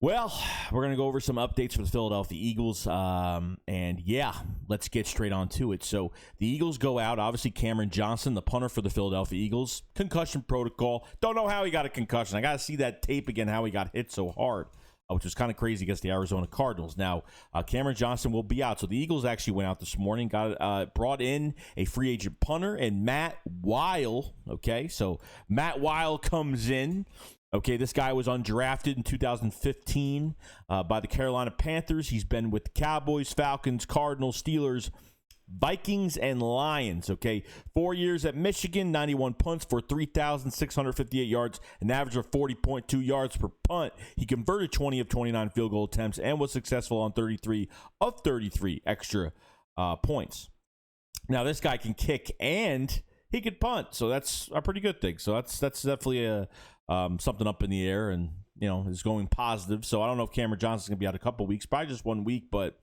Well, we're going to go over some updates for the Philadelphia Eagles. And yeah, let's get straight on to it. So the Eagles go out. Obviously, Cameron Johnson, the punter for the Philadelphia Eagles, concussion protocol. Don't know how he got a concussion. I got to see that tape again, how he got hit so hard, which was kind of crazy against the Arizona Cardinals. Now, Cameron Johnson will be out. So the Eagles actually went out this morning, brought in a free agent punter and Matt Weil. Okay, so Matt Weil comes in. Okay, this guy was undrafted in 2015 by the Carolina Panthers. He's been with the Cowboys, Falcons, Cardinals, Steelers, Vikings, and Lions. Okay, 4 years at Michigan, 91 punts for 3,658 yards, an average of 40.2 yards per punt. He converted 20 of 29 field goal attempts and was successful on 33 of 33 extra points. Now, this guy can kick and he could punt, so that's a pretty good thing. So that's definitely a something up in the air, and is going positive. So I don't know if Cameron Johnson's gonna be out a couple weeks, probably just 1 week, but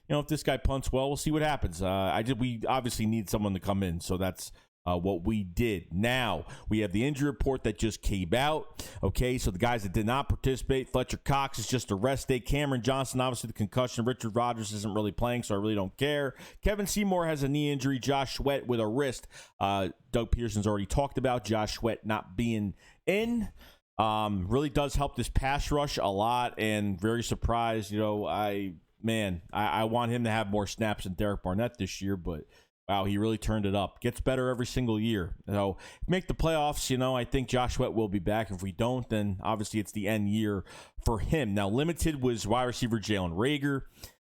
if this guy punts well, we'll see what happens. We obviously need someone to come in, so that's what we did. Now we have the injury report that just came out. Okay, so the guys that did not participate: Fletcher Cox is just a rest day. Cameron Johnson, obviously the concussion. Richard Rodgers isn't really playing, so I really don't care. Kevin Seymour has a knee injury. Josh Sweat with a wrist. Doug Pearson's already talked about Josh Sweat not being in. Really does help this pass rush a lot, and very surprised. I want him to have more snaps than Derek Barnett this year, but wow, he really turned it up. Gets better every single year. So make the playoffs, I think Josh Sweat will be back. If we don't, then obviously it's the end year for him. Now, limited was wide receiver Jalen Reagor.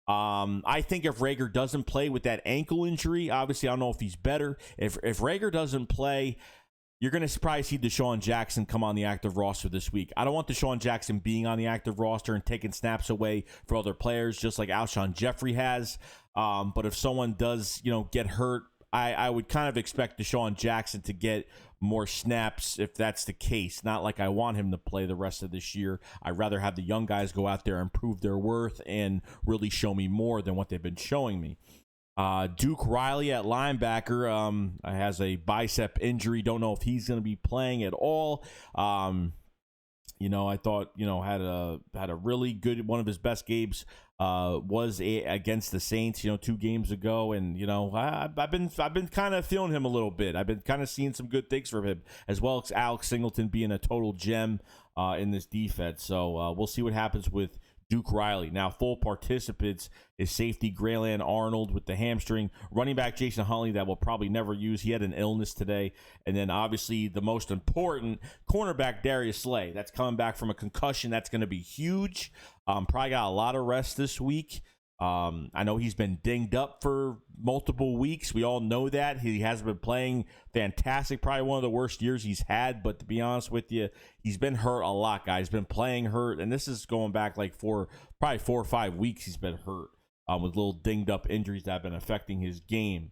I think if Reagor doesn't play with that ankle injury, obviously I don't know if he's better. If Reagor doesn't play, you're going to probably see Deshaun Jackson come on the active roster this week. I don't want Deshaun Jackson being on the active roster and taking snaps away for other players, just like Alshon Jeffrey has. But if someone does, get hurt, I would kind of expect Deshaun Jackson to get more snaps if that's the case. Not like I want him to play the rest of this year. I'd rather have the young guys go out there and prove their worth and really show me more than what they've been showing me. Duke Riley at linebacker has a bicep injury. Don't know if he's going to be playing at all. I thought had a really good, one of his best games was against the Saints 2 games ago, and I've been kind of feeling him a little bit. I've been kind of seeing some good things from him, as well as Alex Singleton being a total gem in this defense. So we'll see what happens with Duke Riley. Now, full participants is safety Grayland Arnold with the hamstring. Running back Jason Huntley, that we'll probably never use. He had an illness today. And then, obviously, the most important, cornerback Darius Slay. That's coming back from a concussion. That's going to be huge. Probably got a lot of rest this week. I know he's been dinged up for multiple weeks. We all know that. He hasn't been playing fantastic. Probably one of the worst years he's had. But to be honest with you, he's been hurt a lot, guys. Been playing hurt. And this is going back like probably 4 or 5 weeks he's been hurt with little dinged up injuries that have been affecting his game.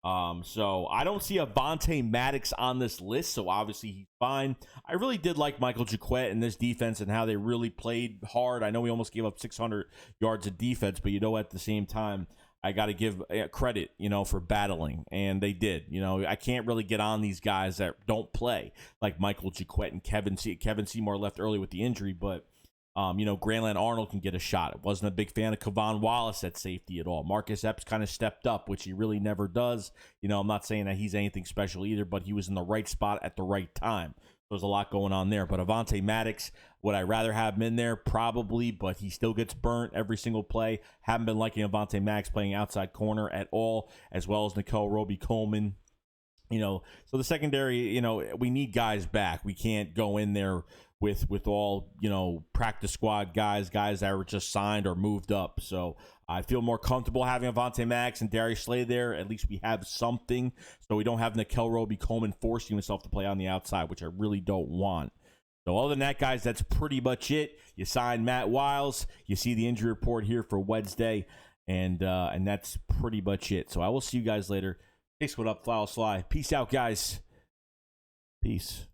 So I don't see Avonte Maddox on this list, so obviously he's fine. I really did like Michael Jaquette in this defense and how they really played hard. I know we almost gave up 600 yards of defense, but at the same time, I got to give credit, for battling, and they did. I can't really get on these guys that don't play, like Michael Jaquette and Kevin Seymour left early with the injury, but Grayland Arnold can get a shot. I wasn't a big fan of Kevon Wallace at safety at all. Marcus Epps kind of stepped up, which he really never does. I'm not saying that he's anything special either, but he was in the right spot at the right time. There's a lot going on there. But Avonte Maddox, would I rather have him in there? Probably, but he still gets burnt every single play. Haven't been liking Avonte Maddox playing outside corner at all, as well as Nicole Roby-Coleman. So the secondary, we need guys back. We can't go in there with all, practice squad guys that were just signed or moved up. So I feel more comfortable having Avonte Maddox and Darius Slay there. At least we have something, so we don't have Nicole Roby-Coleman forcing himself to play on the outside, which I really don't want. So other than that, guys, that's pretty much it. You signed Matt Wiles. You see the injury report here for Wednesday, and that's pretty much it. So I will see you guys later. Thanks, what up, Fly. Peace out, guys. Peace.